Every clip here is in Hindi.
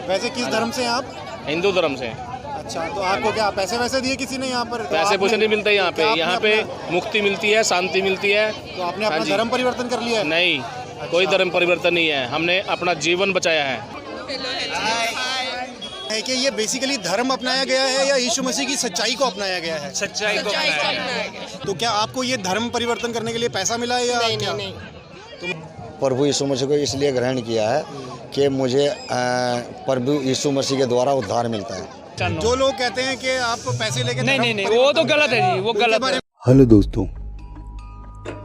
वैसे किस धर्म से हैं आप? हिंदू धर्म से। अच्छा, तो आपको क्या पैसे वैसे दिए किसी ने यहाँ पर? पैसे पूसे नहीं मिलते यहाँ पे। यहाँ पे मुक्ति मिलती है, शांति मिलती है। तो आपने अपना धर्म परिवर्तन कर लिया है? नहीं, कोई धर्म परिवर्तन नहीं है। हमने अपना जीवन बचाया है कि ये बेसिकली धर्म अपनाया गया है या यीशु मसीह की सच्चाई को अपनाया गया है? सच्चाई को अपनाया गया। तो क्या आपको ये धर्म परिवर्तन करने के लिए पैसा मिला है या क्या? नहीं। प्रभु यीशु मसीह को इसलिए ग्रहण किया है कि मुझे प्रभु यीशु मसीह के द्वारा उद्धार मिलता है। जो लोग कहते हैं कि आप पैसे लेके नहीं, वो तो गलत है जी, वो गलत है। हेलो दोस्तों,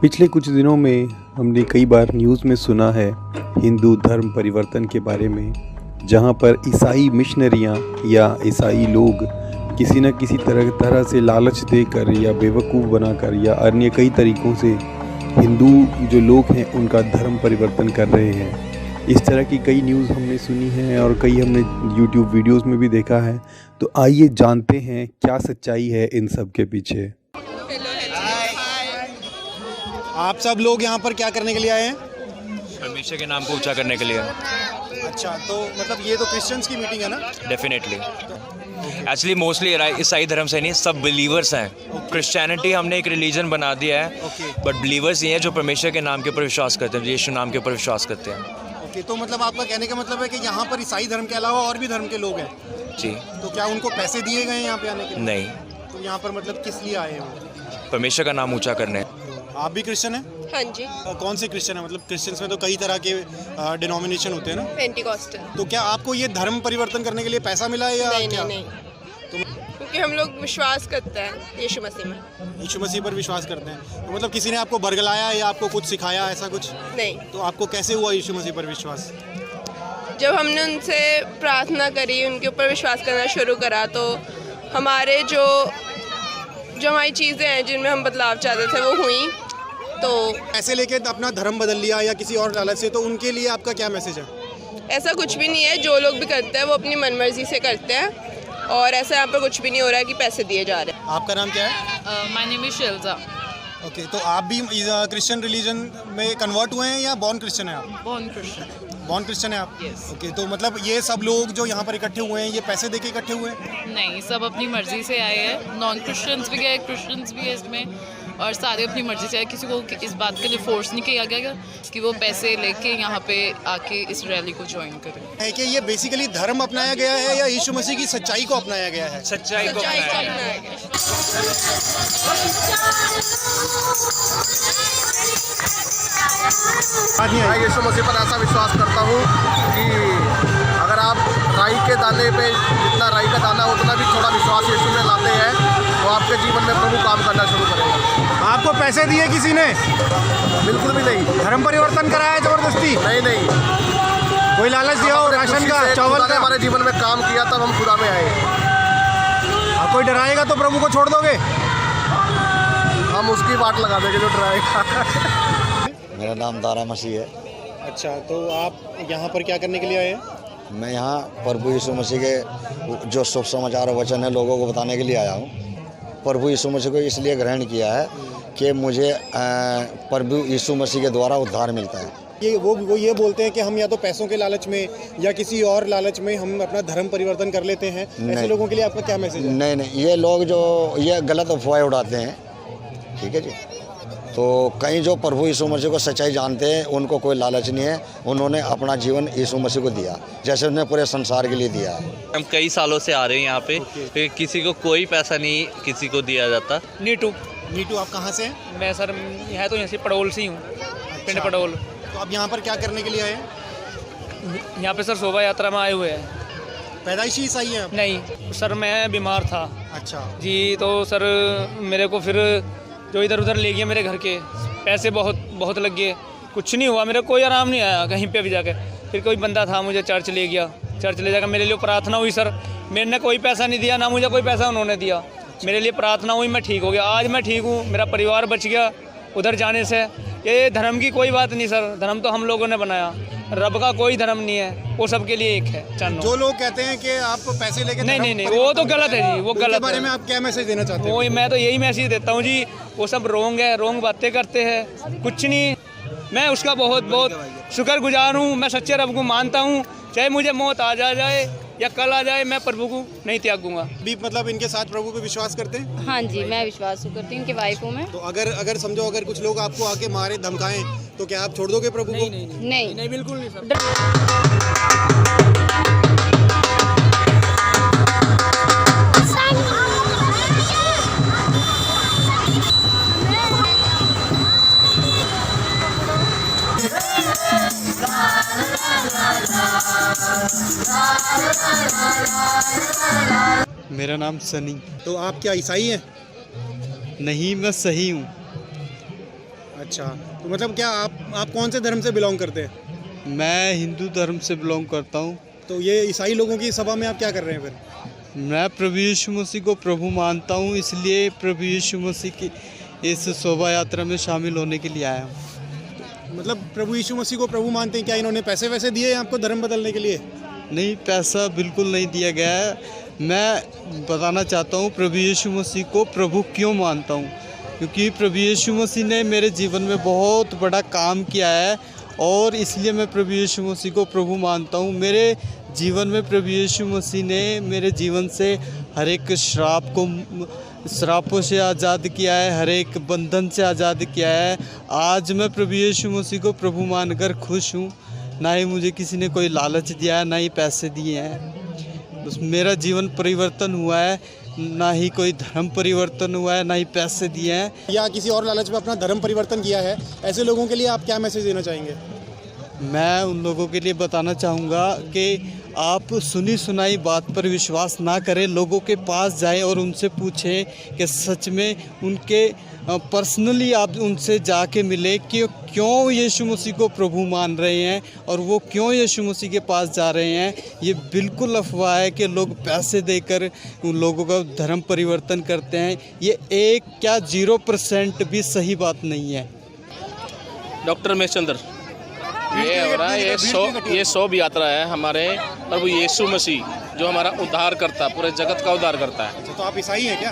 पिछले कुछ दिनों में हमने कई बार न्यूज़ में सुना है हिंदू धर्म परिवर्तन के बारे में, जहां पर ईसाई मिशनरियां या ईसाई लोग किसी न किसी तरह से लालच देकर या बेवकूफ़ बनाकर या अन्य कई तरीक़ों से हिंदू जो लोग हैं उनका धर्म परिवर्तन कर रहे हैं। इस तरह की कई न्यूज़ हमने सुनी है और कई हमने यूट्यूब वीडियोस में भी देखा है। तो आइए जानते हैं क्या सच्चाई है इन सब के पीछे। आप सब लोग यहाँ पर क्या करने के लिए आए हैं? परमेश्वर के नाम को ऊंचा करने के लिए। अच्छा, तो मतलब ये तो क्रिश्चियंस की मीटिंग है ना? डेफिनेटली। एक्चुअली मोस्टली ईसाई धर्म से नहीं, सब बिलीवर्स हैं। क्रिश्चियनिटी हमने एक रिलीजन बना दिया है, बट बिलीवर्स ये हैं जो परमेश्वर के नाम के ऊपर विश्वास करते हैं, यीशु नाम के ऊपर विश्वास करते हैं। ओके, तो मतलब आपका कहने का मतलब है कि यहाँ पर ईसाई धर्म के अलावा और भी धर्म के लोग हैं? जी। तो क्या उनको पैसे दिए गए हैं यहाँ पे आने के लिए? नहीं, तो यहाँ पर मतलब किस लिए आए हो? परमेश्वर का नाम ऊंचा करने। आप भी क्रिश्चियन हैं? हाँ जी। कौन से क्रिश्चियन है? मतलब क्रिश्चियंस में तो कई तरह के डिनोमिनेशन होते हैं ना? पेंटिकॉस्टल। तो क्या आपको ये धर्म परिवर्तन करने के लिए पैसा मिला है या क्या? नहीं। क्योंकि हम लोग विश्वास करते हैं यीशु मसीह में। यीशु मसीह पर विश्वास करते हैं। तो मतलब किसी ने आपको बरगलाया या आपको कुछ सिखाया, ऐसा कुछ? नहीं। तो आपको कैसे हुआ यीशु मसीह पर विश्वास? जब हमने उनसे प्रार्थना करी, उनके ऊपर विश्वास करना शुरू करा, तो हमारे जो हमारी चीज़ें हैं जिनमें हम बदलाव चाहते थे वो हुई। तो पैसे लेके अपना धर्म बदल लिया या किसी और लालच से, तो उनके लिए आपका क्या मैसेज है? ऐसा कुछ भी नहीं है। जो लोग भी करते हैं वो अपनी मनमर्जी से करते हैं, और ऐसा यहाँ पर कुछ भी नहीं हो रहा है कि पैसे दिए जा रहे हैं। आपका नाम क्या है? My name is Shelja. Okay, तो आप भी क्रिश्चियन रिलीजन में कन्वर्ट हुए हैं या बॉर्न क्रिश्चियन है आप? Born Christian. बॉर्न क्रिश्चियन है आप? Yes. ओके, तो मतलब ये सब लोग जो यहाँ पर इकट्ठे हुए हैं, ये पैसे देके इकट्ठे हुए हैं? नहीं, सब अपनी मर्जी से आए हैं। नॉन क्रिश्चियंस भी गए, क्रिश्चियंस भी है इसमें, और सारे अपनी मर्जी से आए। किसी को इस बात के लिए फोर्स नहीं किया गया कि वो पैसे लेके यहाँ पे आके इस रैली को ज्वाइन करें। है कि ये बेसिकली धर्म अपनाया गया है या यीशु मसीह की सच्चाई को अपनाया गया है? सच्चाई को अपनाया गया। मैं यीशु मसीह पर ऐसा विश्वास करता हूँ कि अगर आप राई के दाने पे जितना राई का दाना उतना भी थोड़ा विश्वास यीशु में लाते हैं तो आपके जीवन में प्रभु काम करना शुरू करेगा। आपको पैसे दिए किसी ने? बिल्कुल भी नहीं। धर्म परिवर्तन कराया जबरदस्ती? नहीं। कोई लालच दिया हो? राशन का, चावल का? हमारे जीवन में काम किया तब हम खुदा में आए। कोई डराएगा तो प्रभु को छोड़ दोगे? हम उसकी बात लगा देंगे जो डराएगा। मेरा नाम दारा मसीह है। अच्छा, तो आप यहाँ पर क्या करने के लिए आए हैं? मैं यहाँ प्रभु यीशु मसीह के जो शुभ समाचार और वचन है लोगों को बताने के लिए आया हूँ। प्रभु यीशु मसीह को इसलिए ग्रहण किया है कि मुझे प्रभु यीशु मसीह के द्वारा उद्धार मिलता है। वो ये बोलते हैं कि हम या तो पैसों के लालच में या किसी और लालच में हम अपना धर्म परिवर्तन कर लेते हैं। ऐसे लोगों के लिए आपका क्या मैसेज है? नहीं, ये लोग जो ये गलत अफवाहें उड़ाते हैं, ठीक है जी। तो कई जो प्रभु यीशु मसीह को सच्चाई जानते हैं उनको कोई लालच नहीं है। उन्होंने अपना जीवन यीशु मसीह को दिया जैसे उन्होंने पूरे संसार के लिए दिया है। हम कई सालों से आ रहे हैं यहाँ पे। किसी को कोई पैसा नहीं किसी को दिया जाता। नीटू। आप कहाँ से हैं? मैं सर यहाँ तो यहाँ से पड़ोल से ही हूँ, पिंड पड़ोल। तो आप यहाँ पर क्या करने के लिए आए? यहाँ पे सर शोभा यात्रा में आए हुए हैं। पैदाइशी ईसाई हैं आप? नहीं सर, मैं बीमार था। अच्छा जी, तो सर मेरे को फिर जो इधर उधर ले गए, मेरे घर के पैसे बहुत लग गए, कुछ नहीं हुआ, मेरे कोई आराम नहीं आया कहीं पे भी जाके। फिर कोई बंदा था मुझे चर्च ले गया, चर्च ले जाकर मेरे लिए प्रार्थना हुई। सर मैंने कोई पैसा नहीं दिया, ना मुझे कोई पैसा उन्होंने दिया, मेरे लिए प्रार्थना हुई, मैं ठीक हो गया। आज मैं ठीक हूँ, मेरा परिवार बच गया उधर जाने से। ये धर्म की कोई बात नहीं सर, धर्म तो हम लोगों ने बनाया, रब का कोई धर्म नहीं है, वो सबके लिए एक है। जो लोग कहते हैं कि आप पैसे लेके नहीं, वो तो गलत है जी, वो गलत है। बारे में आप क्या मैसेज देना चाहते हैं? मैं तो यही मैसेज देता हूँ जी, वो सब रोंग है, रोंग बातें करते हैं, कुछ नहीं। मैं उसका बहुत शुक्रगुजार हूँ। मैं सच्चे रब को मानता हूँ चाहे मुझे मौत आ जाए या कल आ जाए, मैं प्रभु को नहीं त्यागूंगा। भी मतलब इनके साथ प्रभु पे विश्वास करते हैं? हाँ जी, मैं विश्वास करती हूँ, इनकी वाइफ हूँ मैं। तो अगर समझो अगर कुछ लोग आपको आके मारे धमकाएं तो क्या आप छोड़ दोगे प्रभु को? नहीं बिल्कुल नहीं सर। मेरा नाम सनी। तो आप क्या ईसाई हैं? नहीं, मैं सही हूँ। अच्छा, तो मतलब क्या आप कौन से धर्म से बिलोंग करते हैं? मैं हिंदू धर्म से बिलोंग करता हूँ। तो ये ईसाई लोगों की सभा में आप क्या कर रहे हैं फिर? मैं प्रभु यीशु मसीह को प्रभु मानता हूँ, इसलिए प्रभु यीशु मसीह की इस शोभा यात्रा में शामिल होने के लिए आया हूँ। मतलब प्रभु यीशु मसीह को प्रभु मानते हैं, क्या इन्होंने पैसे वैसे दिए हैं आपको धर्म बदलने के लिए? नहीं, पैसा बिल्कुल नहीं दिया गया है। मैं बताना चाहता हूँ प्रभु यीशु मसीह को प्रभु क्यों मानता हूँ, क्योंकि प्रभु यीशु मसीह ने मेरे जीवन में बहुत बड़ा काम किया है और इसलिए मैं प्रभु यीशु मसीह को प्रभु मानता हूँ। मेरे जीवन में प्रभु यीशु मसीह ने मेरे जीवन से हर एक श्रापों से आज़ाद किया है, हर एक बंधन से आज़ाद किया है। आज मैं प्रभु यीशु मसीह को प्रभु मानकर खुश हूँ। ना ही मुझे किसी ने कोई लालच दिया है, ना ही पैसे दिए हैं। बस मेरा जीवन परिवर्तन हुआ है, ना ही कोई धर्म परिवर्तन हुआ है, ना ही पैसे दिए हैं या किसी और लालच में अपना धर्म परिवर्तन किया है। ऐसे लोगों के लिए आप क्या मैसेज देना चाहेंगे? मैं उन लोगों के लिए बताना चाहूँगा कि आप सुनी सुनाई बात पर विश्वास ना करें, लोगों के पास जाएं और उनसे पूछें कि सच में उनके पर्सनली आप उनसे जाके मिले कि क्यों यीशु मसीह को प्रभु मान रहे हैं और वो क्यों यीशु मसीह के पास जा रहे हैं। ये बिल्कुल अफवाह है कि लोग पैसे देकर उन लोगों का धर्म परिवर्तन करते हैं। ये 0% भी सही बात नहीं है। डॉक्टर महेश चंद्र, ये हो रहा है, ये शोभ यात्रा है हमारे प्रभु यीशु मसीह जो हमारा उद्धार करता, पूरे जगत का उद्धार करता है। तो आप ईसाई हैं क्या?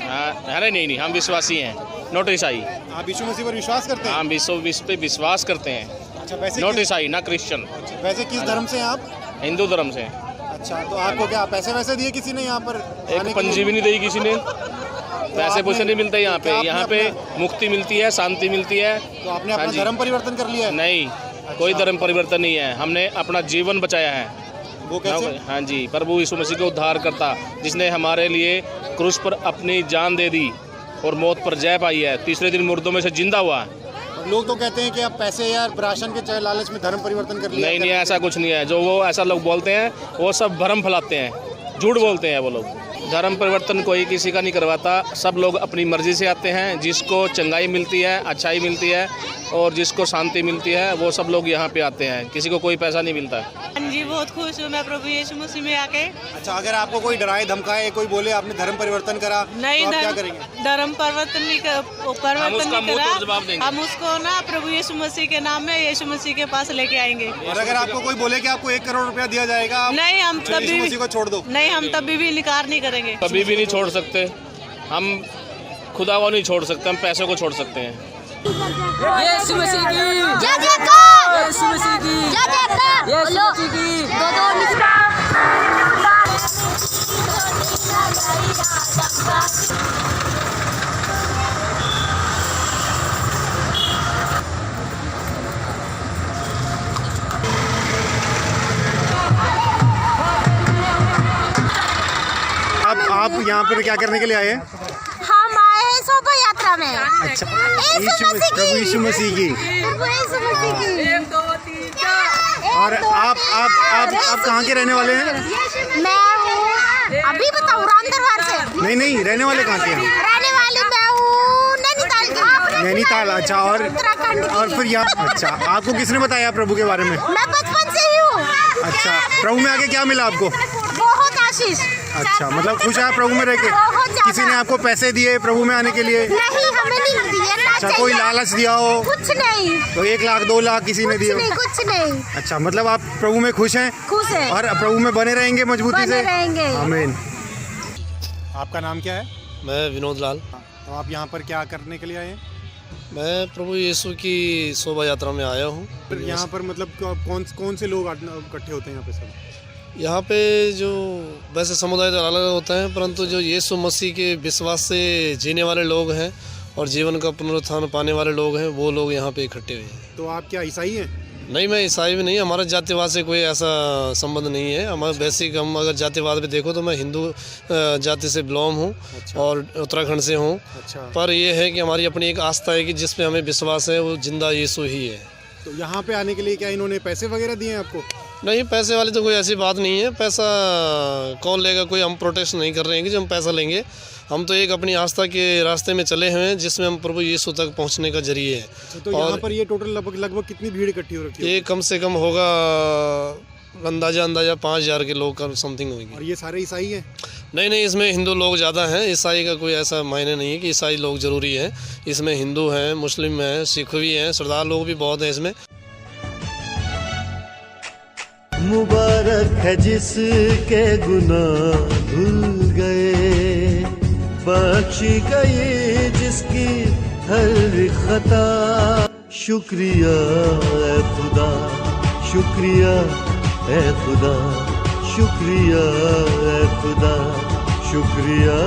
अरे नहीं, हम विश्वासी हैं, नॉट ईसाई। आप यीशु मसीह पर विश्वास करते हैं? हम विश्व पे विश्वास करते हैं। अच्छा, वैसे नॉट ईसाई, ना क्रिश्चियन। वैसे किस धर्म से हैं आप? हिंदू धर्म से। अच्छा, तो आपको क्या पैसे वैसे दिए किसी ने यहाँ पर? एक पंजी भी नहीं दी किसी ने, पैसे पैसे नहीं मिलते यहाँ पे। यहाँ पे मुक्ति मिलती है, शांति मिलती है। तो आपने अपना धर्म परिवर्तन कर लिया है? नहीं, कोई धर्म परिवर्तन नहीं है, हमने अपना जीवन बचाया है। वो कैसे? हाँ जी, प्रभु यीशु मसीह को उद्धार करता, जिसने हमारे लिए क्रूस पर अपनी जान दे दी और मौत पर जय पाई है, तीसरे दिन मुर्दों में से जिंदा हुआ है। लोग तो कहते हैं कि आप पैसे या राशन के लालच में धर्म परिवर्तन कर लिया। नहीं, ऐसा कुछ नहीं है। जो वो ऐसा लोग बोलते हैं वो सब भ्रम फैलाते हैं, झूठ बोलते हैं वो लोग। धर्म परिवर्तन कोई किसी का नहीं करवाता, सब लोग अपनी मर्जी से आते हैं। जिसको चंगाई मिलती है, अच्छाई मिलती है और जिसको शांति मिलती है, वो सब लोग यहाँ पे आते हैं। किसी को कोई पैसा नहीं मिलता। हाँ जी, बहुत खुश हूँ मैं प्रभु यीशु मसीह में आके। अच्छा, अगर आपको कोई डराए धमकाए, कोई बोले आपने धर्म परिवर्तन करा, नहीं, तो आप क्या करेंगे? धर्म परिवर्तन नहीं करा, हम उसको ना प्रभु यीशु मसीह के नाम में यीशु मसीह के पास लेके आएंगे। और अगर आपको कोई बोले कि आपको 1 करोड़ रुपया दिया जाएगा, नहीं, हम यीशु मसीह को छोड़ दो? नहीं, हम तभी भी इनकार नहीं करेंगे। कभी भी नहीं छोड़ सकते हम, खुदा को नहीं छोड़ सकते, हम पैसे को छोड़ सकते हैं। यीशु मसीह की जय जयकार, यीशु मसीह की जय जयकार, यीशु मसीह की आप यहाँ पर क्या करने के लिए आए हैं? हम आए हैं शोभा यात्रा में। अच्छा, प्रभु यीशु मसीह की। और आप कहाँ के रहने वाले हैं? मैं हूँ, अभी बताऊँ, रामदरबार से। नहीं, रहने वाले कहाँ के हैं? रहने वाली मैं हूँ नैनीताल की। नैनीताल, अच्छा। और फिर यहाँ, अच्छा, आपको किसने बताया प्रभु के बारे में? मैं बचपन से ही हूँ। अच्छा, प्रभु में आके क्या मिला आपको? बहुत आशीष। अच्छा, मतलब खुश है प्रभु में रह के? किसी ने आपको पैसे दिए प्रभु में आने के लिए? नहीं, हमें नहीं दिए। अच्छा, कोई लालच दिया हो? कुछ नहीं। तो 1 लाख 2 लाख किसी ने दिए? कुछ नहीं। अच्छा, मतलब आप प्रभु में खुश हैं? खुश है और प्रभु में बने रहेंगे मजबूती से? रहेंगे। आमीन। आपका नाम क्या है? मैं विनोद लाल। तो आप यहाँ पर क्या करने के लिए आए हैं? मैं प्रभु यीशु की शोभा यात्रा में आया हूँ। यहाँ पर मतलब कौन से लोग इकट्ठे होते हैं यहाँ पे सब? यहाँ पे जो वैसे समुदाय तो अलग होते हैं, परंतु जो यीशु मसीह के विश्वास से जीने वाले लोग हैं और जीवन का पुनरुत्थान पाने वाले लोग हैं, वो लोग यहाँ पे इकट्ठे हुए हैं। तो आप क्या ईसाई हैं? नहीं, मैं ईसाई भी नहीं, हमारा जातिवाद से कोई ऐसा संबंध नहीं है। हमारा बेसिक, हम अगर जातिवाद पे देखो तो मैं हिंदू जाति से बिलोंग हूँ। अच्छा। और उत्तराखंड से हूँ। अच्छा। पर ये है कि हमारी अपनी एक आस्था है कि जिस पे हमें विश्वास है वो जिंदा यीशु ही है। तो यहाँ पे आने के लिए क्या इन्होंने पैसे वगैरह दिए हैं आपको? नहीं, पैसे वाली तो कोई ऐसी बात नहीं है। पैसा कौन लेगा, कोई हम प्रोटेस्ट नहीं कर रहे हैं कि जो हम पैसा लेंगे। हम तो एक अपनी आस्था के रास्ते में चले हुए हैं जिसमें हम प्रभु यीशु तक पहुंचने का जरिए है। तो यहाँ पर ये टोटल लगभग कितनी भीड़ इकट्ठी हो रखी है? ये कम से कम होगा अंदाजा 5000 के लोग का समथिंग होगी। और ये सारे ईसाई हैं? नहीं, इसमें हिंदू लोग ज़्यादा हैं। ईसाई का कोई ऐसा मायने नहीं है कि ईसाई लोग ज़रूरी हैं। इसमें हिंदू हैं, मुस्लिम हैं, सिख भी हैं, सरदार लोग भी बहुत हैं इसमें। मुबारक है जिसके गुनाह धुल गए, बख्शी गई जिसकी हर खता। शुक्रिया है खुदा, शुक्रिया है खुदा, शुक्रिया है खुदा, शुक्रिया